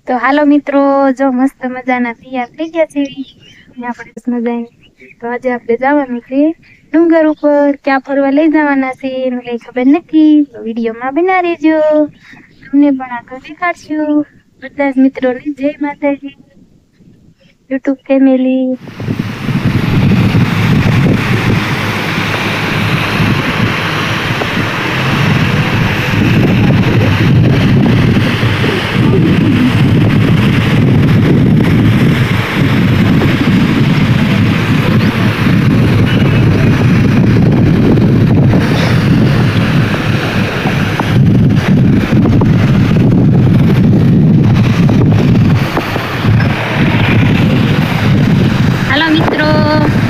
તો હાલો મિત્રો, જો મસ્ત મજાના તૈયાર થઈ ગયા છે અને આપણે મજાની તો આજે આપણે જવાનું છે ડુંગર ઉપર. ક્યાં ફરવા લઈ જવાના છે એનું કઈ ખબર નથી, તો વિડીયોમાં બના રહેજો. તમને પણ આગળ દેખાડશું. બધા જ મિત્રોને જય માતાજી, યુટ્યુબ ફેમિલી.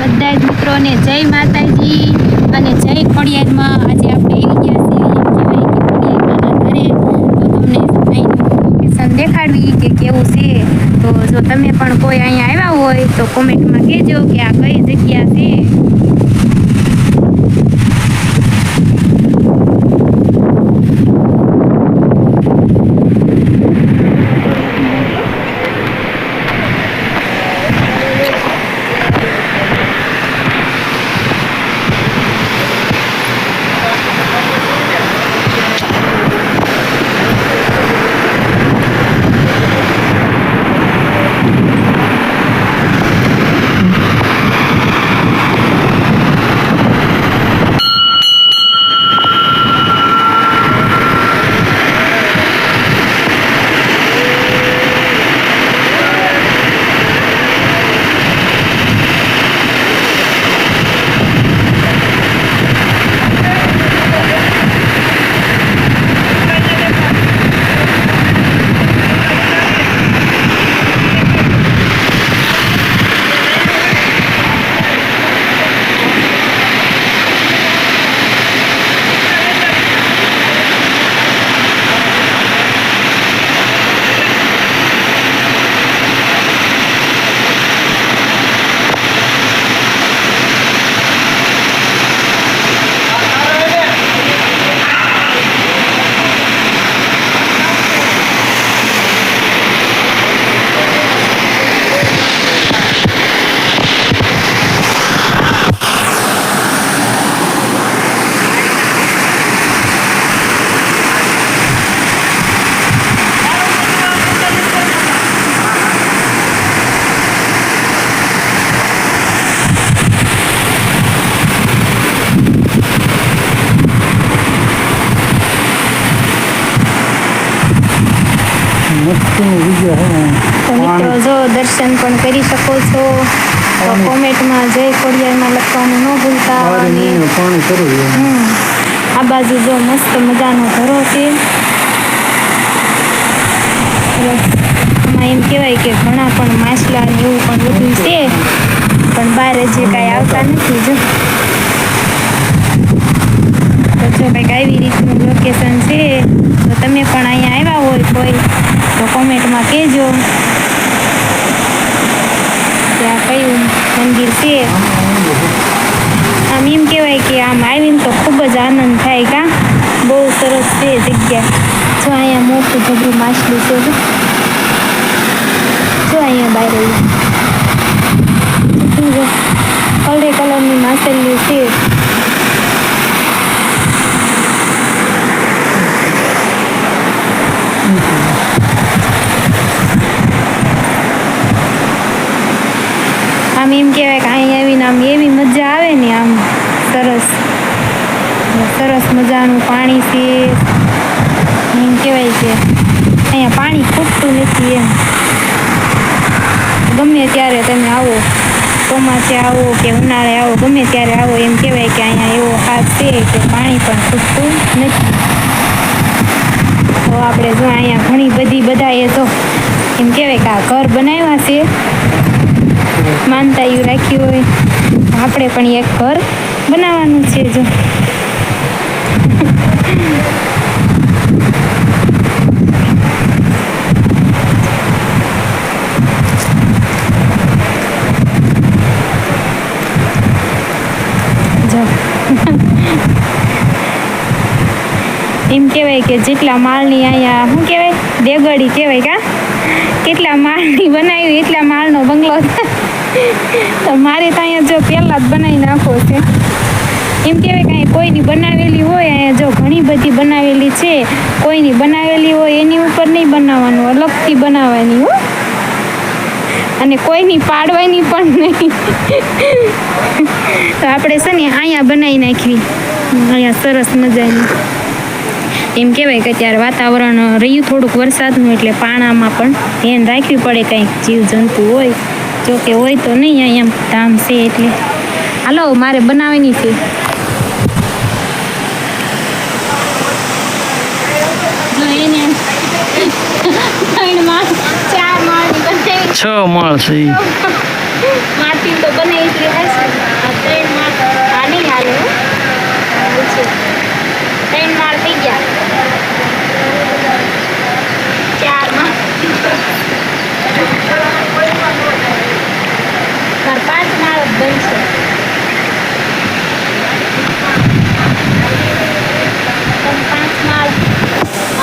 બધા જ મિત્રોને જય માતાજી અને જય ખોડિયારમાં. આજે આપણે આવી ગયા છીએ એમ કહેવાય કે ખોડિયારમાંના ઘરે. તો તમને અહીંનું લોકેશન દેખાડવી કે કેવું છે. તો જો તમે પણ કોઈ અહીંયા આવ્યા હોય તો કોમેન્ટમાં કહેજો કે આ કઈ જગ્યા છે. મિત્રો જો દર્શન પણ કરી શકો છો. તો કોમેન્ટમાં જય ખોડિયારમાં લખવાનું ન ભૂલતા. આ બાજુ જો મસ્ત મજાનો ઘરો છે. આમાં એમ કહેવાય કે ઘણા પણ માછલા ને એવું પણ બધું છે, પણ બહાર હજી કાંઈ આવતા નથી. જો તો જો કંઈક આવી રીતનું લોકેશન છે. તો તમે પણ અહીંયા આવ્યા હોય કોઈ તો કોમેન્ટમાં કહેજો કે આ કયું મંદિર છે. આમ એમ કહેવાય કે આમ આવીને તો ખૂબ જ આનંદ થાય. કા બહુ સરસ છે જગ્યા. જો અહીંયા મોટું જબરું માછલું છે. જો અહીંયા બહાર કલરે કલરની માછલીઓ છે. આમ એમ કહેવાય કે અહીંયા આવીને આમ એવી મજા આવે ને, આમ સરસ સરસ મજાનું પાણી છે. એમ કહેવાય કે અહીંયા પાણી ખૂટતું નથી એમ. ગમે ત્યારે તમે આવો, ચોમાસે આવો કે ઉનાળે આવો, ગમે ત્યારે આવો, એમ કહેવાય કે અહીંયા એવો ખાસ છે કે પાણી પણ ખૂટતું નથી. તો આપણે જો અહીંયા ઘણી બધી બધાએ તો એમ કહેવાય કે આ ઘર બનાવ્યા છે, માનતા એવું રાખ્યું હોય. આપણે પણ એક ઘર બનાવવાનું છે. જો એમ કહેવાય કે જેટલા માળની અહીંયા શું કહેવાય દેગડી કહેવાય. કા કેટલા માળની બનાવી એટલા માળનો બંગલો છે. તો મારે તો અહીંયા જો પહેલા જ બનાવી નાખો છે. એમ કહેવાય કાંઈ કોઈની બનાવેલી હોય અહીંયા જો ઘણી બધી બનાવેલી છે. કોઈની બનાવેલી હોય એની ઉપર નહીં બનાવવાનું, અલગથી બનાવવાની હો. અને કોઈની પાડવાની પણ નહીં. તો આપણે છે ને અહીંયા બનાવી નાખવી, અહીંયા સરસ મજાની. એમ કહેવાય કે અત્યારે વાતાવરણ રહ્યું થોડુંક વરસાદનું, એટલે પાણામાં પણ ધ્યાન રાખવી પડે. કંઈક જીવજંતુ હોય, જોકે હોય તો નહીં, અહીંયા ધામ છે એટલે. હાલો મારે બનાવવાની છે. ચાર માળ 6 માળ છે. માટી તો બનાવી હશે. 3 માળ આ નહીં હાલે. 3 માળ થઈ ગયા. 4 માળ 5 માળ બનશે.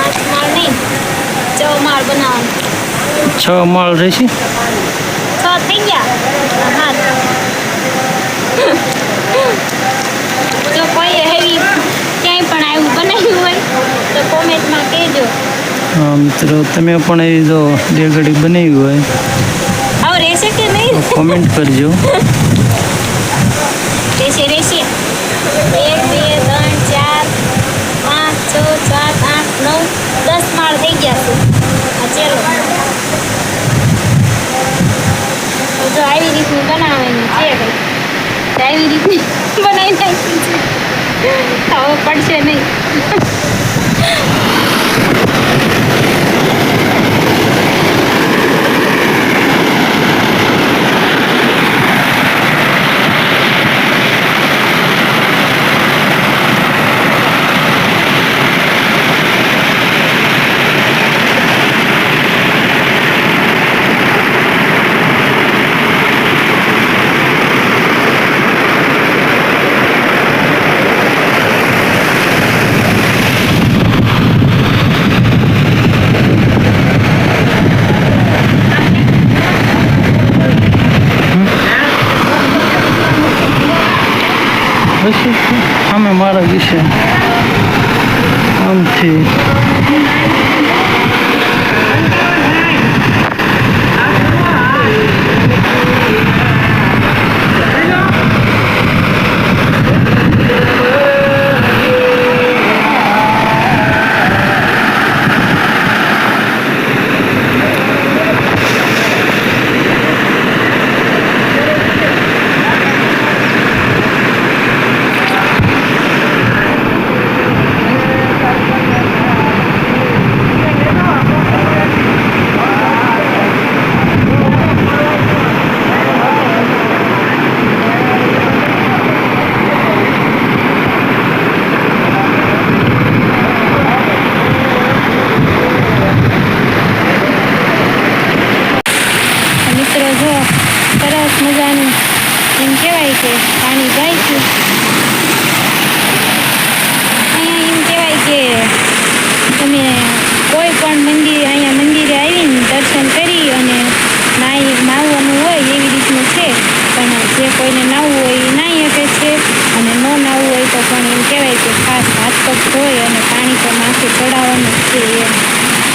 5 માળ નહીં, 6 માળ બનાવવાનું. 6 માળ રહેશે. 6 થઈ ગયા. હા જો કોઈ હેવી ક્યાંય પણ આવું બનાવ્યું હોય તો કોમેન્ટમાં કહેજો. હા મિત્રો, તમે પણ એવી જો દેગડી બનાવી હોય હવે રહેશે કે નહીં કોમેન્ટ કરજો. રહેશે 1 2 3 4 5 6 7 8 9 10 માળ થઈ ગયા છે. ચાલો જો આવી રીતની બનાવવાની છે. આવી રીતની બનાવી નાખી છે. હવે પડશે નહીં. અમે મારા વિશે આમથી સરસ મજાનું એમ કહેવાય કે પાણી જાય છે. અહીંયા એમ કહેવાય કે તમે કોઈ પણ અહીંયા મંદિરે આવીને દર્શન કરી અને નાહવાનું હોય એવી રીતનું છે. પણ જે કોઈને નાહવું હોય એ નાહી શકે છે, અને ન નાહવું હોય તો પણ એમ કહેવાય કે ખાસ હાથ પગ ધોઈ અને પાણી તો માથે ચડાવવાનું જ છે.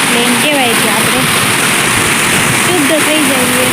એટલે એમ કહેવાય કે આપણે શુદ્ધ થઈ જઈએ.